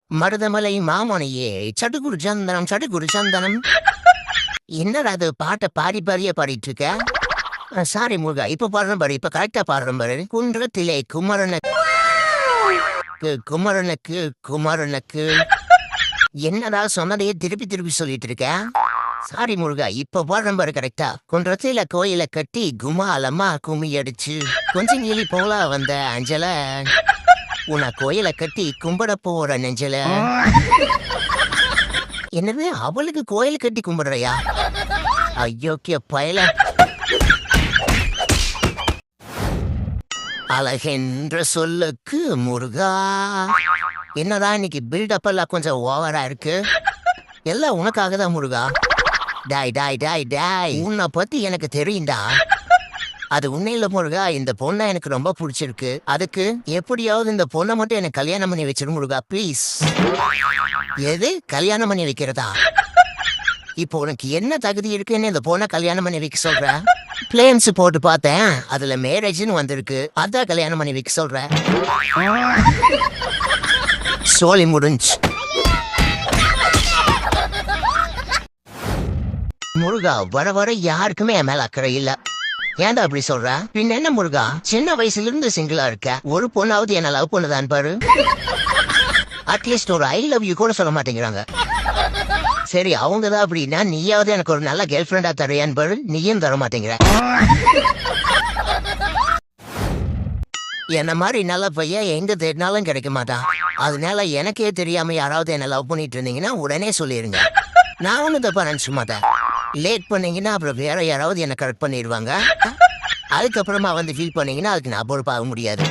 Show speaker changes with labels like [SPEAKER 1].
[SPEAKER 1] மருதமலை மாமனையே சடுகுரு சந்தனம் சடுகுரு சந்தனம். என்னடா அது பாட்டை பாடி பாடியே பாடிட்டு இருக்க? சாரி முருகா, இப்ப பாடுறேன் பாரு, இப்ப கரெக்டா பாடுறேன் பாரு. குன்றத்திலே குமரனுக்கு குமரனுக்கு குமரனுக்கு. என்னடா சொன்னதையே திருப்பி திருப்பி சொல்லிட்டு இருக்க? சாரி முருகா, இப்ப பாடுறேன் பாரு கரெக்டா. குன்றத்தில கோயில கட்டி குமாலம்மா கும்மி அடிச்சு கொஞ்சம் கிளி போல வந்த அஞ்சல உன்னை கோயில கட்டி கும்பிட போற நெஞ்சல. என்னது, அவளுக்கு கோயில் கட்டி கும்பிடுறையா? ஐயோக்கிய பயல. அழகென்ற சொல்லுக்கு முருகா. என்னதான் இன்னைக்கு பில்டப் எல்லாம் கொஞ்சம் ஓவரா இருக்கு. எல்லாம் உனக்காக தான் முருகா. டாய் டாய் டாய் டாய், உன்னை பத்தி எனக்கு தெரியும்டா. அது உண்மையில முருகா, இந்த பொண்ணை எனக்கு ரொம்ப பிடிச்சிருக்கு. அதுக்கு எப்படியாவது இந்த பொண்ணை மட்டும் எனக்கு கல்யாணம் பண்ணி வச்சிரு முருகா, ப்ளீஸ். எது கல்யாணம் பண்ணி வைக்கிறதா? இப்போ உனக்கு என்ன தகுதி இருக்குன்னு இந்த பொண்ணை கல்யாணம் பண்ணி வைக்க சொல்ற? பிளேன்ஸ் போட்டு பார்த்தேன், அதுல மேரேஜ்னு வந்திருக்கு. அதான் கல்யாணம் பண்ணி வைக்க சொல்ற. சோலி முடிஞ்சு. முருகா, வர வர யாருக்குமே என் மேல அக்கறை இல்ல. ஏன்டா அப்படி சொல்ற? பின்ன என்ன முருகா, சின்ன வயசுல இருந்து சிங்கிளா இருக்க. ஒரு பொண்ணாவது என்ன லவ் பண்ணுதான் பாரு. அட்லீஸ்ட் ஒரு ஐ லவ் யூ கூட சொல்ல மாட்டேங்கிறாங்க. சரி, அவங்கதான் அப்படின்னா நீயாவது எனக்கு ஒரு நல்ல கேர்ள் ஃப்ரெண்டா தரையான்னு பாரு, நீயும் தர மாட்டேங்கிற. என்ன மாதிரி நல்ல பையன் எங்க தேடினாலும் கிடைக்க மாட்டான். அதனால எனக்கே தெரியாம யாராவது என்ன லவ் பண்ணிட்டு இருந்தீங்கன்னா உடனே சொல்லிருங்க. நான் ஒண்ணு தப்பா நினைச்சு மாட்டேன். லேட் பண்ணீங்கன்னா அப்புறம் வேற யாராவது என்ன கரெக்ட் பண்ணிடுவாங்க. அதுக்கப்புறமா வந்து ஃபீல் பண்ணீங்கன்னா அதுக்கு நான் பொறுப்பாக முடியாது.